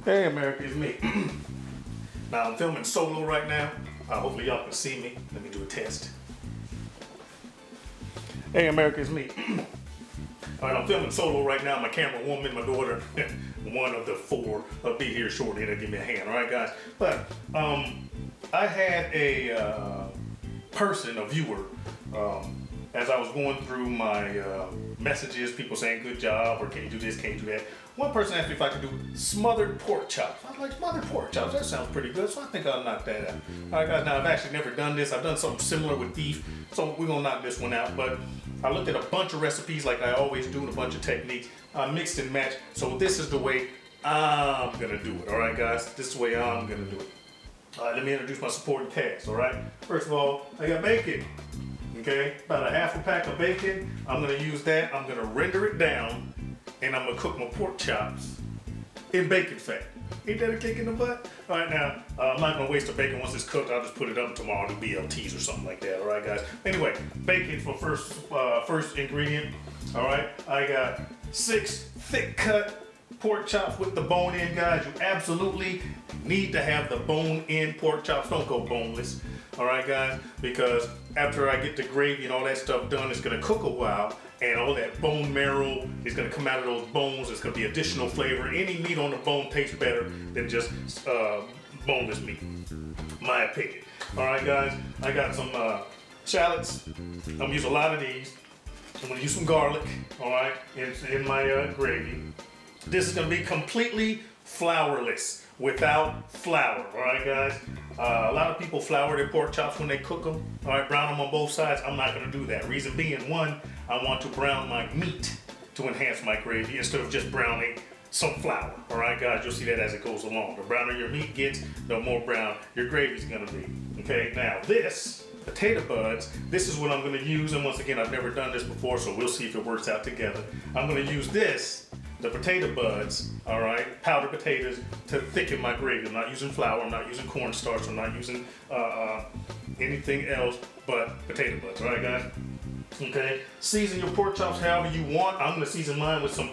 Hey America, it's me. Now I'm filming solo right now. Hopefully y'all can see me. Let me do a test. Hey America, it's me. Alright, I'm filming solo right now. My camera woman, my daughter, one of the four, will be here shortly. They'll give me a hand, alright guys? But I had a person, a viewer, as I was going through my messages, people saying good job, or can you do this, can you do that. One person asked me if I could do smothered pork chops. I was like, smothered pork chops, that sounds pretty good, so I think I'll knock that out. Alright guys, now I've actually never done this. I've done something similar with beef, so we're gonna knock this one out. But I looked at a bunch of recipes like I always do, and a bunch of techniques. I mixed and matched, so this is the way I'm gonna do it, alright guys? This is the way I'm gonna do it. Alright, let me introduce my supporting cast, alright? First of all, I got bacon. Okay, about a half a pack of bacon. I'm gonna use that. I'm gonna render it down, and I'm gonna cook my pork chops in bacon fat. Ain't that a kick in the butt? All right, now I'm not gonna waste the bacon once it's cooked. I'll just put it up tomorrow and do BLTs or something like that. All right, guys. Anyway, bacon for first ingredient. All right, I got 6 thick cut pork chops with the bone in, guys. You absolutely need to have the bone in pork chops. Don't go boneless. All right, guys, because after I get the gravy and all that stuff done, it's gonna cook a while, and all that bone marrow is gonna come out of those bones. It's gonna be additional flavor. Any meat on the bone tastes better than just boneless meat, my opinion. All right, guys, I got some shallots. I'm gonna use a lot of these. I'm gonna use some garlic, all right, in my gravy. This is gonna be completely flourless, without flour, all right, guys? A lot of people flour their pork chops when they cook them, all right, brown them on both sides. I'm not gonna do that. Reason being, one, I want to brown my meat to enhance my gravy instead of just browning some flour, all right, guys? You'll see that as it goes along. The browner your meat gets, the more brown your gravy's gonna be, okay? Now, this potato buds, this is what I'm gonna use, and once again, I've never done this before, so we'll see if it works out together. I'm gonna use this, the potato buds, all right, powdered potatoes, to thicken my gravy. I'm not using flour, I'm not using cornstarch, I'm not using anything else but potato buds, all right, guys? Okay, season your pork chops however you want. I'm gonna season mine with some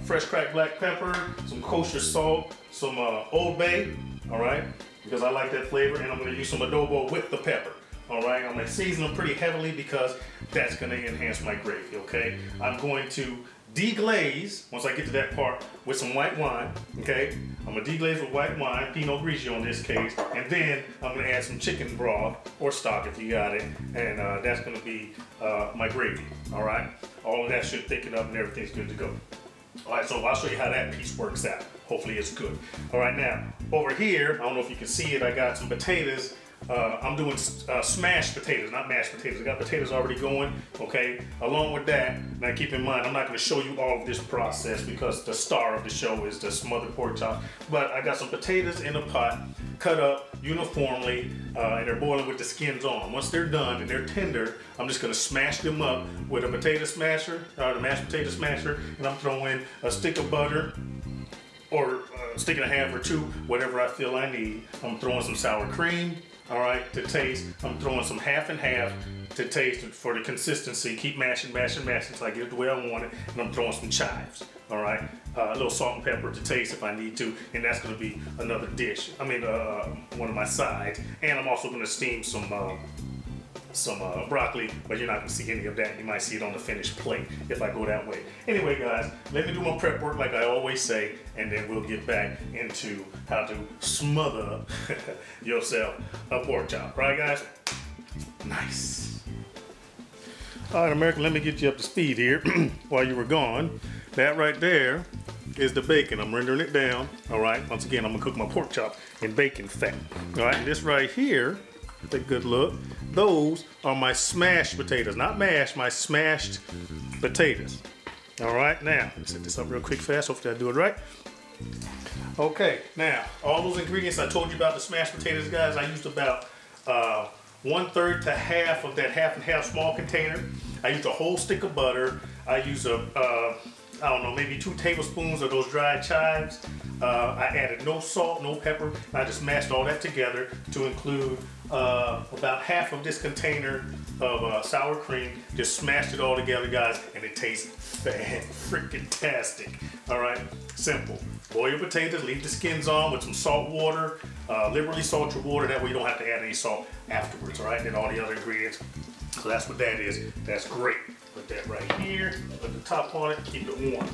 fresh cracked black pepper, some kosher salt, some Old Bay, all right, because I like that flavor, and I'm gonna use some adobo with the pepper. All right, I'm gonna season them pretty heavily because that's gonna enhance my gravy, okay? I'm going to deglaze, once I get to that part, with some white wine, okay? I'm gonna deglaze with white wine, Pinot Grigio in this case, and then I'm gonna add some chicken broth or stock if you got it, and that's gonna be my gravy, all right? All of that should thicken up and everything's good to go. All right, so I'll show you how that piece works out. Hopefully it's good. All right, now, over here, I don't know if you can see it, I got some potatoes. I'm doing smashed potatoes, not mashed potatoes. I got potatoes already going, okay? Along with that, now keep in mind, I'm not gonna show you all of this process because the star of the show is the smothered pork chop, but I got some potatoes in a pot, cut up uniformly, and they're boiling with the skins on. Once they're done and they're tender, I'm just gonna smash them up with a potato smasher, the mashed potato smasher, and I'm throwing a stick of butter, or a stick and a half or two, whatever I feel I need. I'm throwing some sour cream, all right, to taste. I'm throwing some half and half to taste for the consistency. Keep mashing, mashing, mashing until I get it the way I want it. And I'm throwing some chives, all right? A little salt and pepper to taste if I need to. And that's gonna be another dish. I mean, one of my sides. And I'm also gonna steam some broccoli, but you're not gonna see any of that. You might see it on the finished plate if I go that way. Anyway, guys, let me do my prep work like I always say, and then we'll get back into how to smother yourself a pork chop. Right, guys? Nice. All right, America, let me get you up to speed here while you were gone. That right there is the bacon. I'm rendering it down. All right, once again, I'm gonna cook my pork chop in bacon fat. All right, and this right here, take a good look. Those are my smashed potatoes, not mashed, my smashed potatoes. All right, now, let's set this up real quick fast. Hopefully I do it right. Okay, now, all those ingredients I told you about the smashed potatoes, guys, I used about 1/3 to half of that half and half small container. I used a whole stick of butter. I used I don't know, maybe 2 tablespoons of those dried chives. I added no salt, no pepper. I just mashed all that together to include about half of this container of sour cream. Just smashed it all together, guys, and it tastes fan-freaking-tastic. All right, simple. Boil your potatoes, leave the skins on with some salt water. Liberally salt your water, that way you don't have to add any salt afterwards, all right? And all the other ingredients. So that's what that is. That's great. Put that right here, put the top on it, keep it warm.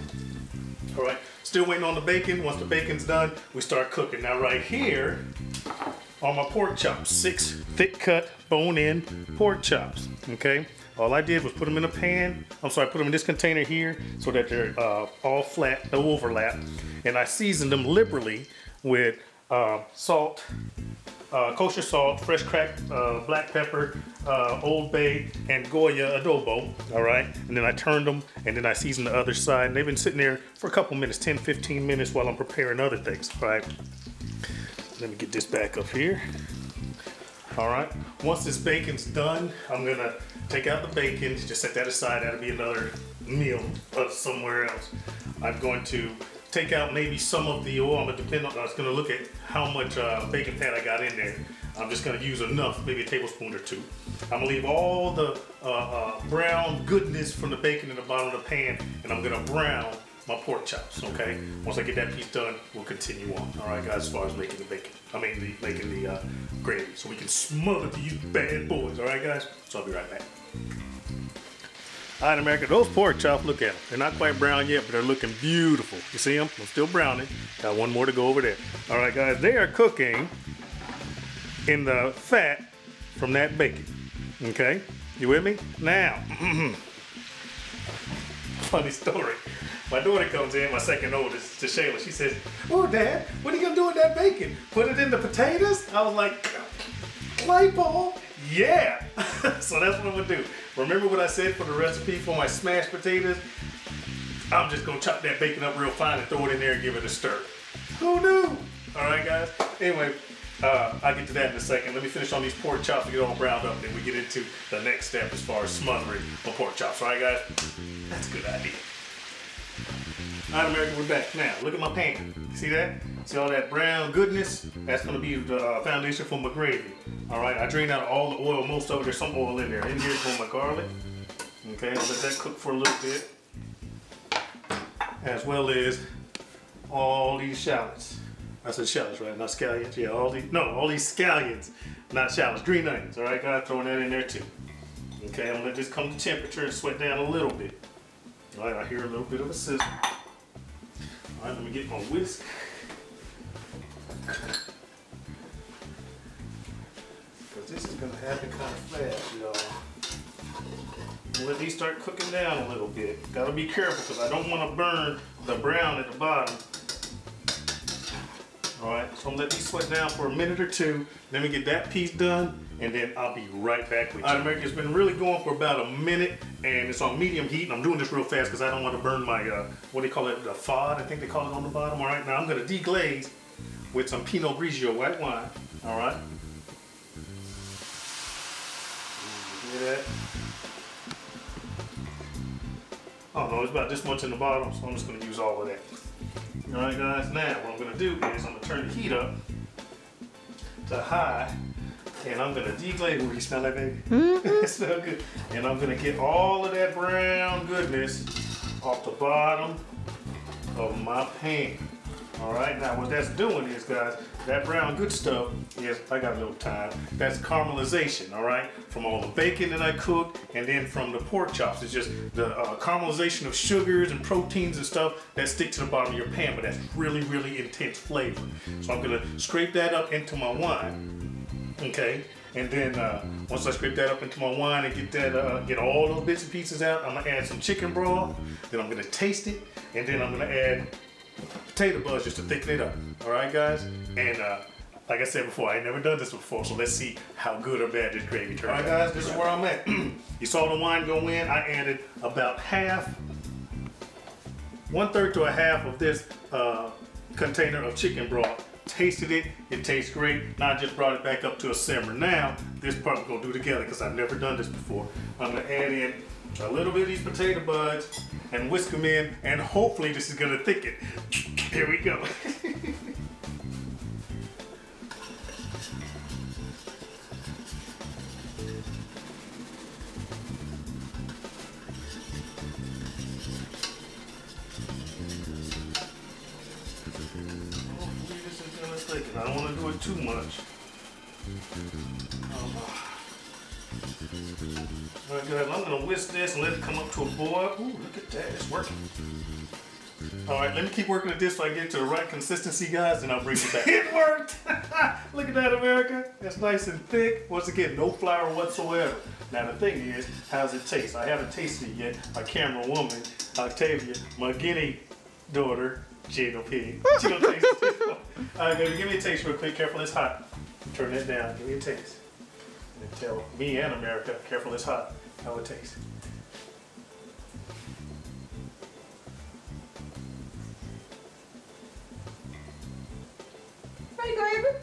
All right, still waiting on the bacon. Once the bacon's done, we start cooking. Now right here are my pork chops, 6 thick cut bone-in pork chops, okay? All I did was put them in a pan. Put them in this container here so that they're all flat, no overlap. And I seasoned them liberally with salt, kosher salt, fresh cracked black pepper, Old Bay, and Goya adobo, all right? And then I turned them, and then I seasoned the other side. And they've been sitting there for a couple minutes, 10, 15 minutes while I'm preparing other things, all right? Let me get this back up here. All right, once this bacon's done, I'm gonna take out the bacon, just set that aside. That'll be another meal somewhere else. I'm going to take out maybe some of the oil. I was gonna look at how much bacon fat I got in there. I'm just gonna use enough, maybe a tablespoon or 2. I'm gonna leave all the brown goodness from the bacon in the bottom of the pan, and I'm gonna brown my pork chops, okay? Once I get that piece done, we'll continue on. All right, guys, as far as making the bacon. Making the gravy, so we can smother these bad boys. All right, guys? So I'll be right back. All right, America, those pork chops, look at them. They're not quite brown yet, but they're looking beautiful. You see them? I'm still browning. Got one more to go over there. All right, guys, they are cooking in the fat from that bacon, okay? You with me? Now, funny story. My daughter comes in, my second oldest, to Shayla. She says, "Oh, Dad, what are you gonna do with that bacon? Put it in the potatoes?" I was like, "Light bulb, yeah." So that's what I'm gonna do. Remember what I said for the recipe for my smashed potatoes? I'm just gonna chop that bacon up real fine and throw it in there and give it a stir. Who knew? All right, guys. Anyway, I'll get to that in a second. Let me finish on these pork chops and get all browned up, and then we get into the next step as far as smothering my pork chops. All right, guys? That's a good idea. All right, America, we're back. Now, look at my pan. See that? See all that brown goodness? That's gonna be the foundation for my gravy. All right, I drained out all the oil, most of it. There's some oil in there. In here's for my garlic. Okay, I'll let that cook for a little bit. As well as all these shallots. I said shallots, right? Not scallions. Yeah, all these scallions, not shallots. Green onions, all right, guys? Throwing that in there too. Okay, I'm gonna let this come to temperature and sweat down a little bit. All right, I hear a little bit of a sizzle. All right, let me get my whisk. Because this is going to happen kind of fast, y'all. Let these start cooking down a little bit. Got to be careful because I don't want to burn the brown at the bottom. All right, so I'm going to let these sweat down for a minute or 2. Let me get that piece done, and then I'll be right back with you. All right, America, it's been really going for about a minute, and it's on medium heat, and I'm doing this real fast because I don't want to burn my, what do they call it, the fod, I think they call it on the bottom. All right, now I'm going to deglaze with some Pinot Grigio white wine, all right? You hear that? Oh no, it's about this much in the bottom, so I'm just going to use all of that. All right, guys, now what I'm going to do is I'm going to turn the heat up to high, and I'm going to deglaze. Oh, you smell that, baby? It smells good. And I'm going to get all of that brown goodness off the bottom of my pan. All right, now what that's doing is, guys, that brown good stuff is, I got a little time, that's caramelization, all right? From all the bacon that I cooked and then from the pork chops. It's just the caramelization of sugars and proteins and stuff that stick to the bottom of your pan, but that's really, really intense flavor. So I'm gonna scrape that up into my wine, okay? And then once I scrape that up into my wine and get that, get all those bits and pieces out, I'm gonna add some chicken broth, then I'm gonna taste it, and then I'm gonna add potato buds just to thicken it up. All right, guys? And like I said before, I ain't never done this before, so let's see how good or bad this gravy turns out. All right, guys, this is where I'm at. You saw the wine go in. I added about 1/3 to a half of this container of chicken broth. Tasted it. It tastes great. Now I just brought it back up to a simmer. Now, this part we're going to do together because I've never done this before. I'm going to add in a little bit of these potato buds and whisk them in, and hopefully this is gonna thicken. Here we go. clicking. I don't want to do it too much. Alright guys, I'm going to whisk this and let it come up to a boil. Ooh, look at that, it's working. Alright, let me keep working at this so I get to the right consistency, guys, and I'll bring it back. It worked! Look at that, America. That's nice and thick. Once again, no flour whatsoever. Now the thing is, how's it taste? I haven't tasted it yet. My camera woman, Octavia, my guinea daughter, she don't taste it. Alright, baby, give me a taste real quick. Careful, it's hot. Turn that down. Give me a taste. And tell me and America, careful, it's hot, how it tastes.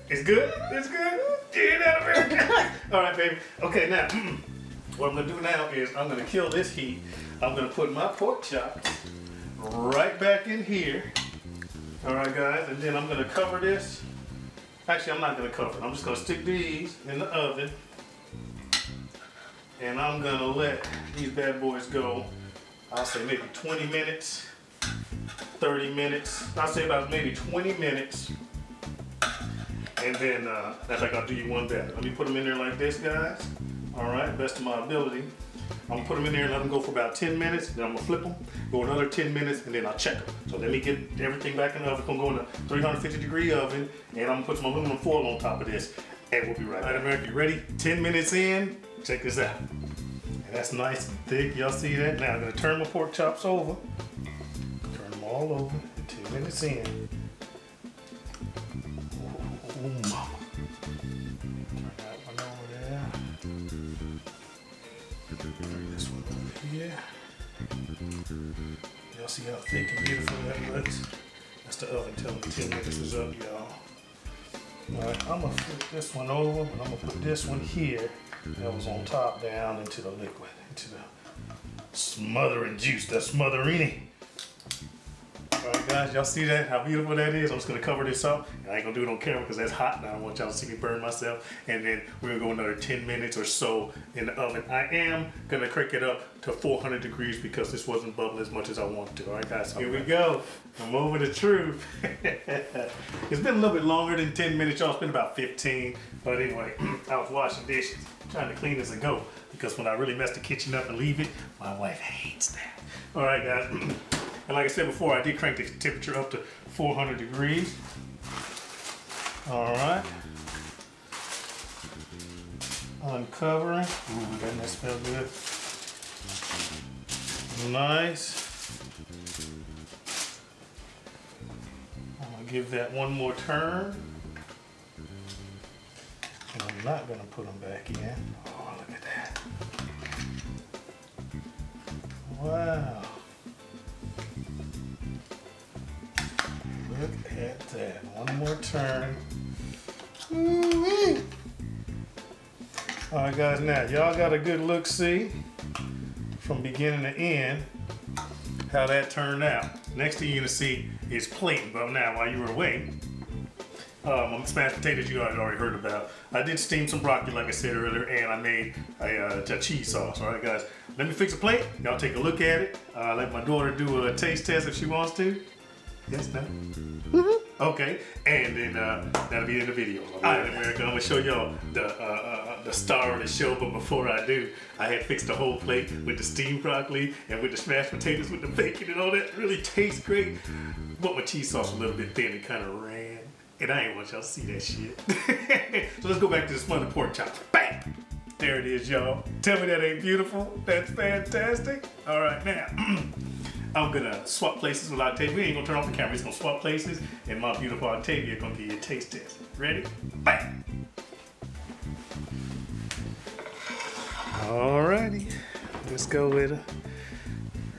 It's good? It's good? Yeah, that America. All right, baby. Okay, now, what I'm going to do now is I'm going to kill this heat. I'm going to put my pork chops right back in here. All right, guys, and then I'm going to cover this. Actually, I'm not going to cover it. I'm just going to stick these in the oven. And I'm going to let these bad boys go, I'll say maybe 20 minutes, 30 minutes. I'll say about maybe 20 minutes. And then, I think I'll do you one better. Let me put them in there like this, guys. All right, best of my ability. I'm gonna put them in there and let them go for about 10 minutes. Then I'm gonna flip them, go another 10 minutes, and then I'll check them. So let me get everything back in the oven. I'm gonna go in a 350-degree oven, and I'm gonna put some aluminum foil on top of this, and we'll be right back. All right, America, you ready? 10 minutes in, check this out. And that's nice and thick, y'all see that? Now I'm gonna turn my pork chops over. Turn them all over, 10 minutes in. Oh, mama. Turn that one over there. Turn this one over here. Y'all see how thick and beautiful that looks? That's the oven telling me 10 minutes is up, y'all. Alright, I'm gonna flip this one over, and I'm gonna put this one here that was on top down into the liquid, into the smothering juice, the smotherini. Alright guys, y'all see that? How beautiful that is? I'm just gonna cover this up. And I ain't gonna do it on camera because that's hot now. I don't want y'all to see me burn myself. And then we're gonna go another 10 minutes or so in the oven. I am gonna crank it up to 400 degrees because this wasn't bubbling as much as I want to. Alright guys, here we go. I'm over the truth. It's been a little bit longer than 10 minutes, y'all. It's been about 15. But anyway, I was washing dishes, trying to clean as I go. Because when I really mess the kitchen up and leave it, my wife hates that. Alright guys. And like I said before, I did crank the temperature up to 400 degrees. All right. Uncovering. Ooh, doesn't that smell good? Nice. I'm gonna give that one more turn. And I'm not gonna put them back in. Oh, look at that. Wow. Look at that. One more turn. Woo-wee. All right, guys, now y'all got a good look, see, from beginning to end, how that turned out. Next thing you're gonna see is plating. But now, while you were away, mashed potatoes you already heard about. I did steam some broccoli, like I said earlier, and I made a cheese sauce. All right, guys, let me fix a plate. Y'all take a look at it. Let my daughter do a taste test if she wants to. Yes, no? Mm-hmm. Okay, and then that'll be in the video. All right, America, I'm gonna show y'all the star of the show, but before I do, I had fixed the whole plate with the steamed broccoli and with the smashed potatoes with the bacon and all that. It really tastes great. But my cheese sauce was a little bit thin and kind of ran, and I ain't want y'all to see that shit. So let's go back to the smothered pork chops. Bang! There it is, y'all. Tell me that ain't beautiful? That's fantastic. All right, now. I'm gonna swap places with Octavia. We ain't gonna turn off the camera, he's gonna swap places, and my beautiful Octavia gonna give you a taste test. Ready? Bam! Alrighty, let's go with her.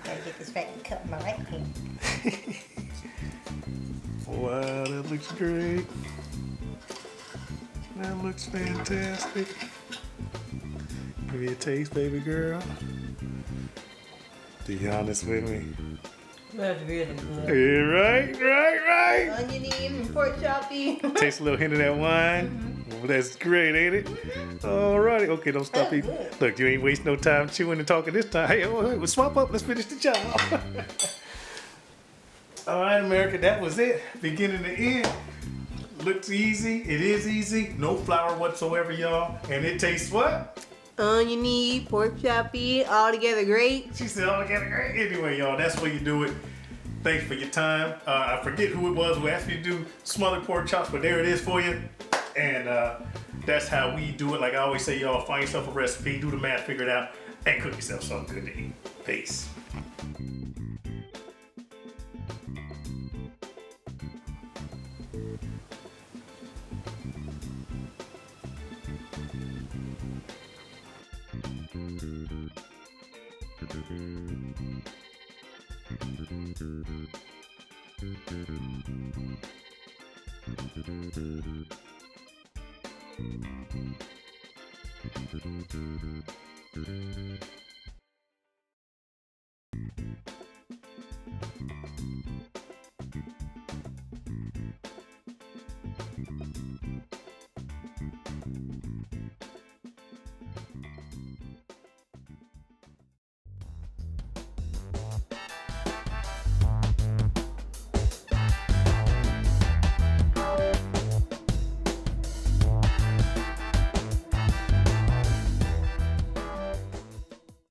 Gotta get this fat and cut my right here. Wow, that looks great. That looks fantastic. Give me a taste, baby girl. Be honest with me. That's really good. Yeah, right. Oniony and pork choppy. Taste a little hint of that wine. Mm-hmm. Well, that's great, ain't it? Alrighty. Okay, don't stop eating. Look, you ain't waste no time chewing and talking this time. Hey, we'll swap up. Let's finish the job. All right, America, that was it. Beginning to end. Looks easy. It is easy. No flour whatsoever, y'all. And it tastes what? Oniony, pork choppy, all together great. She said all together great. Anyway, y'all, that's where you do it. Thanks for your time. I forget who it was who asked me to do smothered pork chops, but there it is for you. And that's how we do it. Like I always say, y'all, find yourself a recipe, do the math, figure it out, and cook yourself something good to eat. Peace.